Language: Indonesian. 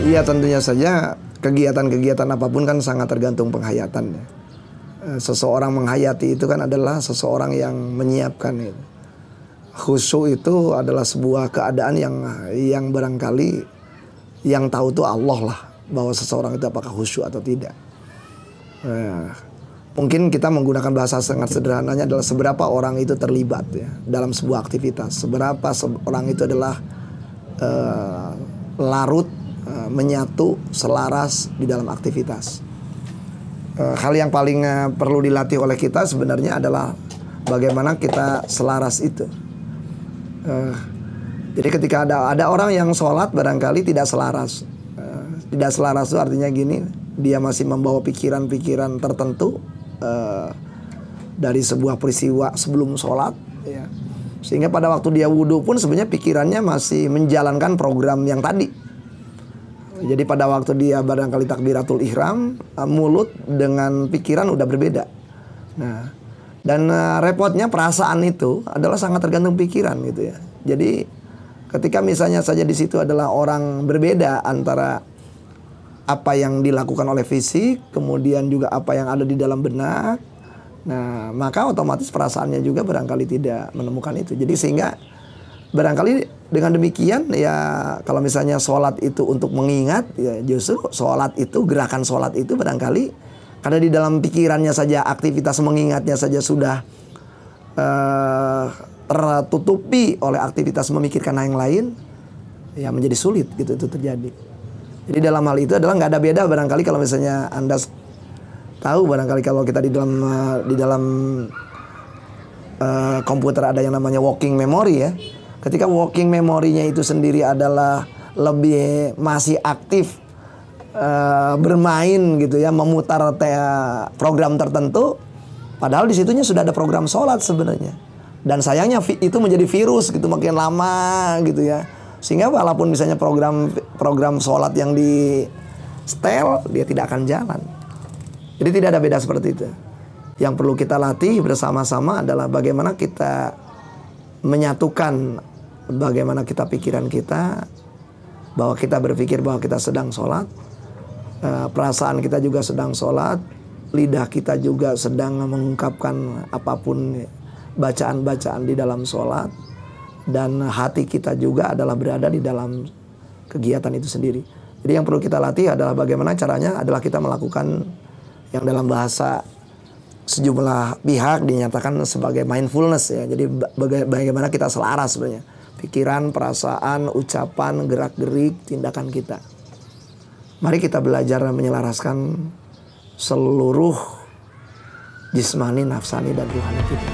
Iya, tentunya saja kegiatan-kegiatan apapun kan sangat tergantung penghayatan ya. Seseorang menghayati itu kan adalah seseorang yang menyiapkan itu. Khusyuk itu adalah sebuah keadaan yang barangkali yang tahu tuh Allah lah, bahwa seseorang itu apakah khusyuk atau tidak. Mungkin kita menggunakan bahasa sangat sederhananya adalah seberapa orang itu terlibat ya dalam sebuah aktivitas, seberapa orang itu adalah larut, menyatu, selaras di dalam aktivitas. Hal yang paling perlu dilatih oleh kita sebenarnya adalah bagaimana kita selaras itu. Jadi ketika ada orang yang sholat barangkali tidak selaras. Tidak selaras itu artinya gini, dia masih membawa pikiran-pikiran tertentu dari sebuah peristiwa sebelum sholat ya. Sehingga pada waktu dia wudhu pun sebenarnya pikirannya masih menjalankan program yang tadi. Jadi pada waktu dia barangkali takbiratul ihram, mulut dengan pikiran udah berbeda. Nah, dan repotnya perasaan itu adalah sangat tergantung pikiran gitu ya. Jadi ketika misalnya saja di situ adalah orang berbeda antara apa yang dilakukan oleh fisik, kemudian juga apa yang ada di dalam benak. Nah, maka otomatis perasaannya juga barangkali tidak menemukan itu. Jadi sehingga barangkali dengan demikian ya, kalau misalnya sholat itu untuk mengingat ya, justru sholat itu, gerakan sholat itu barangkali karena di dalam pikirannya saja, aktivitas mengingatnya saja sudah tertutupi oleh aktivitas memikirkan yang lain, ya menjadi sulit gitu itu terjadi. Jadi dalam hal itu adalah nggak ada beda barangkali kalau misalnya Anda tahu barangkali kalau kita di dalam komputer ada yang namanya working memory ya. Ketika working memorinya itu sendiri adalah lebih masih aktif bermain gitu ya, memutar program tertentu, padahal di situnya sudah ada program sholat sebenarnya. Dan sayangnya itu menjadi virus gitu makin lama gitu ya. Sehingga walaupun misalnya program sholat yang di setel, dia tidak akan jalan. Jadi tidak ada beda seperti itu. Yang perlu kita latih bersama-sama adalah bagaimana kita menyatukan, bagaimana kita pikiran kita, bahwa kita berpikir bahwa kita sedang sholat, perasaan kita juga sedang sholat, lidah kita juga sedang mengungkapkan apapun bacaan-bacaan di dalam sholat, dan hati kita juga adalah berada di dalam kegiatan itu sendiri. Jadi yang perlu kita latih adalah bagaimana caranya adalah kita melakukan yang dalam bahasa sejumlah pihak dinyatakan sebagai mindfulness ya. Jadi bagaimana kita selaras sebenarnya. Pikiran, perasaan, ucapan, gerak-gerik, tindakan kita. Mari kita belajar menyelaraskan seluruh jismani, nafsani, dan ruhani kita.